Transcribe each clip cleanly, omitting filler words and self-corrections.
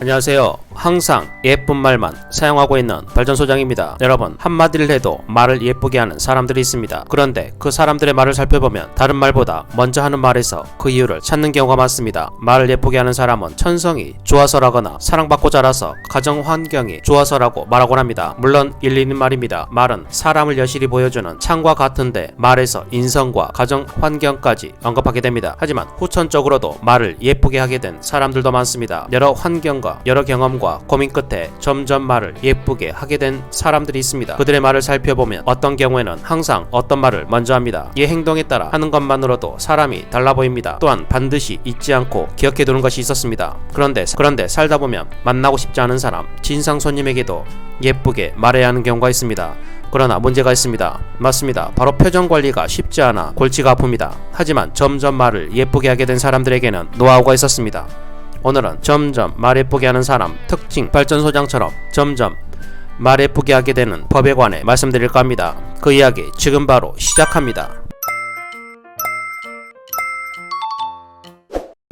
안녕하세요. 항상 예쁜 말만 사용하고 있는 발전소장입니다. 여러분, 한마디를 해도 말을 예쁘게 하는 사람들이 있습니다. 그런데 그 사람들의 말을 살펴보면 다른 말보다 먼저 하는 말에서 그 이유를 찾는 경우가 많습니다. 말을 예쁘게 하는 사람은 천성이 좋아서라거나 사랑받고 자라서 가정 환경이 좋아서라고 말하곤 합니다. 물론 일리 있는 말입니다. 말은 사람을 여실히 보여주는 창과 같은데 말에서 인성과 가정 환경까지 언급하게 됩니다. 하지만 후천적으로도 말을 예쁘게 하게 된 사람들도 많습니다. 여러 환경과 여러 경험과 고민 끝에 점점 말을 예쁘게 하게 된 사람들이 있습니다. 그들의 말을 살펴보면 어떤 경우에는 항상 어떤 말을 먼저 합니다. 이 행동에 따라 하는 것만으로도 사람이 달라 보입니다. 또한 반드시 잊지 않고 기억해두는 것이 있었습니다. 그런데 살다 보면 만나고 싶지 않은 사람, 진상 손님에게도 예쁘게 말해야 하는 경우가 있습니다. 그러나 문제가 있습니다. 맞습니다. 바로 표정 관리가 쉽지 않아 골치가 아픕니다. 하지만 점점 말을 예쁘게 하게 된 사람들에게는 노하우가 있었습니다. 오늘은 점점 말 예쁘게 하는 사람 특징 발전소장처럼 점점 말 예쁘게 하게 되는 법에 관해 말씀드릴까 합니다. 그 이야기 지금 바로 시작합니다.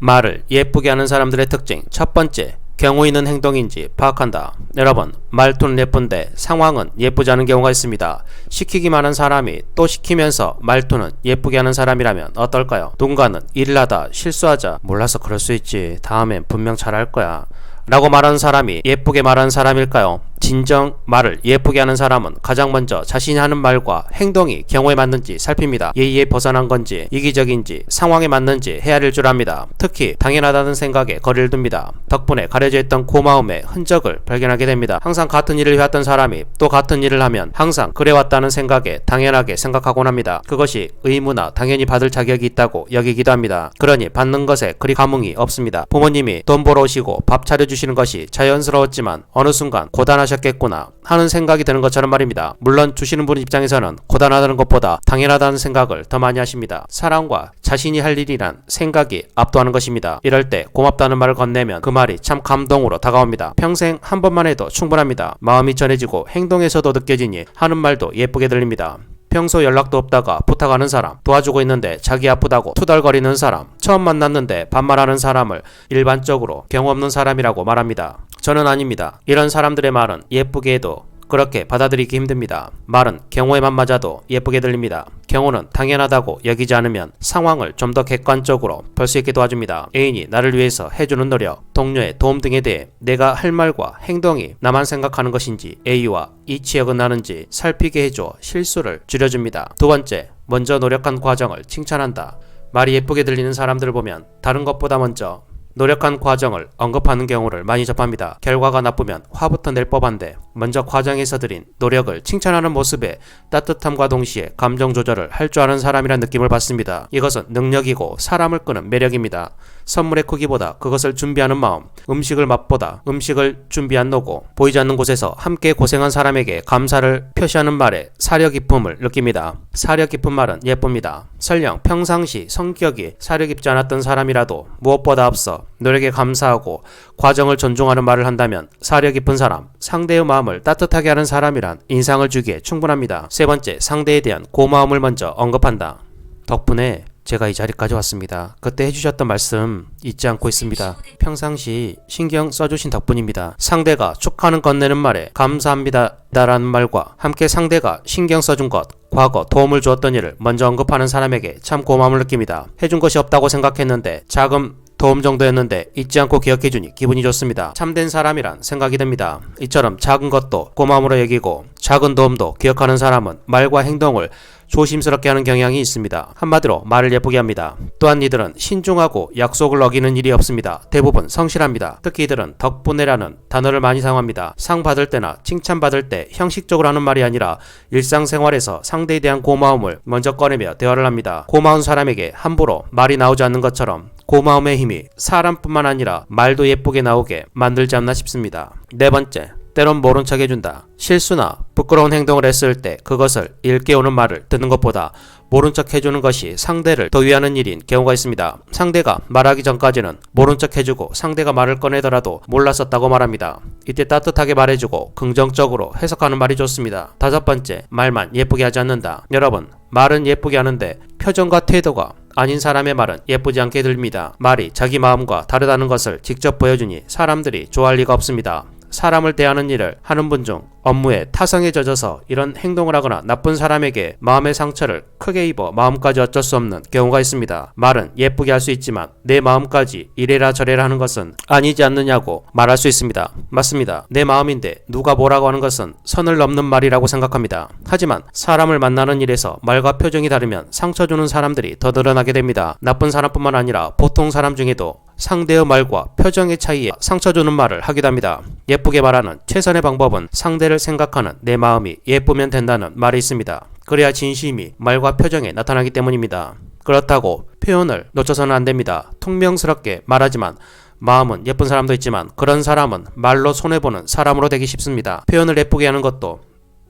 말을 예쁘게 하는 사람들의 특징 첫 번째, 경우 있는 행동인지 파악한다. 여러분, 말투는 예쁜데 상황은 예쁘지 않은 경우가 있습니다. 시키기만 한 사람이 또 시키면서 말투는 예쁘게 하는 사람이라면 어떨까요? 누군가는 일을 하다 실수하자 몰라서 그럴 수 있지, 다음엔 분명 잘할 거야 라고 말하는 사람이 예쁘게 말하는 사람일까요? 진정 말을 예쁘게 하는 사람은 가장 먼저 자신이 하는 말과 행동이 경우에 맞는지 살핍니다. 예의에 벗어난 건지 이기적인지 상황에 맞는지 헤아릴 줄 압니다. 특히 당연하다는 생각에 거리를 둡니다. 덕분에 가려져 있던 고마움의 흔적을 발견하게 됩니다. 항상 같은 일을 해왔던 사람이 또 같은 일을 하면 항상 그래왔다는 생각에 당연하게 생각하곤 합니다. 그것이 의무나 당연히 받을 자격이 있다고 여기기도 합니다. 그러니 받는 것에 그리 감흥이 없습니다. 부모님이 돈 벌어 오시고 밥 차려주시는 것이 자연스러웠지만 어느 순간 고단하셨겠구나 하는 생각이 드는 것처럼 말입니다. 물론 주시는 분 입장에서는 고단하다는 것보다 당연하다는 생각을 더 많이 하십니다. 사람과 자신이 할 일이란 생각이 압도하는 것입니다. 이럴 때 고맙다는 말을 건네면 그 말이 참 감동으로 다가옵니다. 평생 한 번만 해도 충분합니다. 마음이 전해지고 행동에서도 느껴지니 하는 말도 예쁘게 들립니다. 평소 연락도 없다가 부탁하는 사람, 도와주고 있는데 자기 아프다고 투덜거리는 사람, 처음 만났는데 반말하는 사람을 일반적으로 경우 없는 사람이라고 말합니다. 저는 아닙니다. 이런 사람들의 말은 예쁘게 해도 그렇게 받아들이기 힘듭니다. 말은 경우에만 맞아도 예쁘게 들립니다. 경우는 당연하다고 여기지 않으면 상황을 좀 더 객관적으로 볼 수 있게 도와줍니다. 애인이 나를 위해서 해주는 노력, 동료의 도움 등에 대해 내가 할 말과 행동이 나만 생각하는 것인지 A와 이치에 어긋나는지 살피게 해줘 실수를 줄여줍니다. 두 번째, 먼저 노력한 과정을 칭찬한다. 말이 예쁘게 들리는 사람들을 보면 다른 것보다 먼저 노력한 과정을 언급하는 경우를 많이 접합니다. 결과가 나쁘면 화부터 낼 법한데 먼저 과정에서 들인 노력을 칭찬하는 모습에 따뜻함과 동시에 감정 조절을 할 줄 아는 사람이란 느낌을 받습니다. 이것은 능력이고 사람을 끄는 매력입니다. 선물의 크기보다 그것을 준비하는 마음, 음식을 맛보다 음식을 준비한 노고, 보이지 않는 곳에서 함께 고생한 사람에게 감사를 표시하는 말에 사려 깊음을 느낍니다. 사려 깊은 말은 예쁩니다. 설령 평상시 성격이 사려 깊지 않았던 사람이라도 무엇보다 앞서 노력에 감사하고 과정을 존중하는 말을 한다면 사려 깊은 사람, 상대의 마음을 따뜻하게 하는 사람이란 인상을 주기에 충분합니다. 세 번째, 상대에 대한 고마움을 먼저 언급한다. 덕분에 제가 이 자리까지 왔습니다. 그때 해주셨던 말씀 잊지 않고 있습니다. 평상시 신경 써주신 덕분입니다. 상대가 축하는 건네는 말에 감사합니다 라는 말과 함께 상대가 신경 써준 것, 과거 도움을 주었던 일을 먼저 언급하는 사람에게 참 고마움을 느낍니다. 해준 것이 없다고 생각했는데 작은 도움 정도였는데 잊지 않고 기억해주니 기분이 좋습니다. 참된 사람이란 생각이 듭니다. 이처럼 작은 것도 고마움으로 여기고 작은 도움도 기억하는 사람은 말과 행동을 조심스럽게 하는 경향이 있습니다. 한마디로 말을 예쁘게 합니다. 또한 이들은 신중하고 약속을 어기는 일이 없습니다. 대부분 성실합니다. 특히 이들은 덕분에라는 단어를 많이 사용합니다. 상 받을 때나 칭찬받을 때 형식적으로 하는 말이 아니라 일상생활에서 상대에 대한 고마움을 먼저 꺼내며 대화를 합니다. 고마운 사람에게 함부로 말이 나오지 않는 것처럼 고마움의 힘이 사람뿐만 아니라 말도 예쁘게 나오게 만들지 않나 싶습니다. 네 번째, 때론 모른 척 해준다. 실수나 부끄러운 행동을 했을 때 그것을 일깨우는 말을 듣는 것보다 모른 척 해주는 것이 상대를 더 위하는 일인 경우가 있습니다. 상대가 말하기 전까지는 모른 척 해주고 상대가 말을 꺼내더라도 몰랐었다고 말합니다. 이때 따뜻하게 말해주고 긍정적으로 해석하는 말이 좋습니다. 다섯 번째, 말만 예쁘게 하지 않는다. 여러분, 말은 예쁘게 하는데 표정과 태도가 아닌 사람의 말은 예쁘지 않게 들립니다. 말이 자기 마음과 다르다는 것을 직접 보여주니 사람들이 좋아할 리가 없습니다. 사람을 대하는 일을 하는 분 중 업무에 타성에 젖어서 이런 행동을 하거나 나쁜 사람에게 마음의 상처를 크게 입어 마음까지 어쩔 수 없는 경우가 있습니다. 말은 예쁘게 할 수 있지만 내 마음까지 이래라 저래라 하는 것은 아니지 않느냐고 말할 수 있습니다. 맞습니다. 내 마음인데 누가 뭐라고 하는 것은 선을 넘는 말이라고 생각합니다. 하지만 사람을 만나는 일에서 말과 표정이 다르면 상처 주는 사람들이 더 늘어나게 됩니다. 나쁜 사람뿐만 아니라 보통 사람 중에도 상대의 말과 표정의 차이에 상처 주는 말을 하기도 합니다. 예쁘게 말하는 최선의 방법은 상대를 생각하는 내 마음이 예쁘면 된다는 말이 있습니다. 그래야 진심이 말과 표정에 나타나기 때문입니다. 그렇다고 표현을 놓쳐서는 안 됩니다. 퉁명스럽게 말하지만 마음은 예쁜 사람도 있지만 그런 사람은 말로 손해보는 사람으로 되기 쉽습니다. 표현을 예쁘게 하는 것도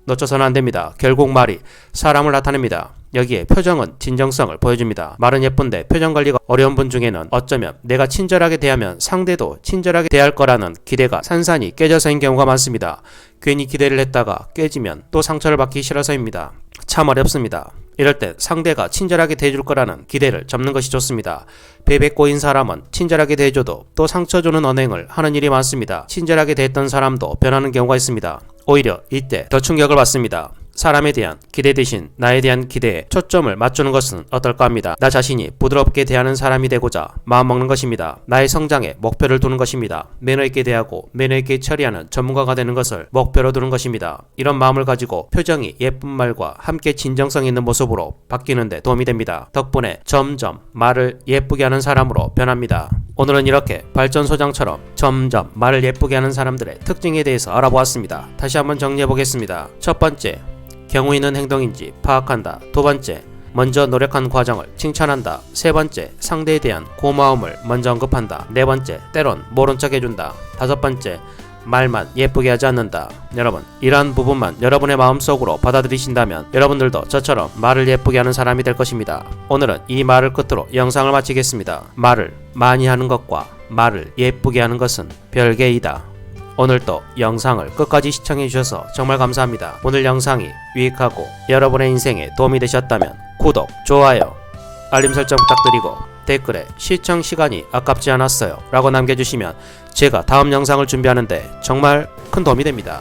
놓쳐서는 안 됩니다. 결국 말이 사람을 나타냅니다. 여기에 표정은 진정성을 보여줍니다. 말은 예쁜데 표정 관리가 어려운 분 중에는 어쩌면 내가 친절하게 대하면 상대도 친절하게 대할 거라는 기대가 산산이 깨져서인 경우가 많습니다. 괜히 기대를 했다가 깨지면 또 상처를 받기 싫어서입니다. 참 어렵습니다. 이럴 때 상대가 친절하게 대해줄 거라는 기대를 접는 것이 좋습니다. 배에 꼬인 사람은 친절하게 대해줘도 또 상처 주는 언행을 하는 일이 많습니다. 친절하게 대했던 사람도 변하는 경우가 있습니다. 오히려 이때 더 충격을 받습니다. 사람에 대한 기대 대신 나에 대한 기대에 초점을 맞추는 것은 어떨까 합니다. 나 자신이 부드럽게 대하는 사람이 되고자 마음먹는 것입니다. 나의 성장에 목표를 두는 것입니다. 매너 있게 대하고 매너 있게 처리하는 전문가가 되는 것을 목표로 두는 것입니다. 이런 마음을 가지고 표정이 예쁜 말과 함께 진정성 있는 모습으로 바뀌는 데 도움이 됩니다. 덕분에 점점 말을 예쁘게 하는 사람으로 변합니다. 오늘은 이렇게 발전소장처럼 점점 말을 예쁘게 하는 사람들의 특징에 대해서 알아보았습니다. 다시 한번 정리해 보겠습니다. 첫 번째, 경우 있는 행동인지 파악한다. 두 번째, 먼저 노력한 과정을 칭찬한다. 세 번째, 상대에 대한 고마움을 먼저 언급한다. 네 번째, 때론 모른 척 해준다. 다섯 번째, 말만 예쁘게 하지 않는다. 여러분, 이러한 부분만 여러분의 마음속으로 받아들이신다면 여러분들도 저처럼 말을 예쁘게 하는 사람이 될 것입니다. 오늘은 이 말을 끝으로 영상을 마치겠습니다. 말을 많이 하는 것과 말을 예쁘게 하는 것은 별개이다. 오늘도 영상을 끝까지 시청해주셔서 정말 감사합니다. 오늘 영상이 유익하고 여러분의 인생에 도움이 되셨다면 구독, 좋아요, 알림 설정 부탁드리고 댓글에 시청 시간이 아깝지 않았어요 라고 남겨주시면 제가 다음 영상을 준비하는데 정말 큰 도움이 됩니다.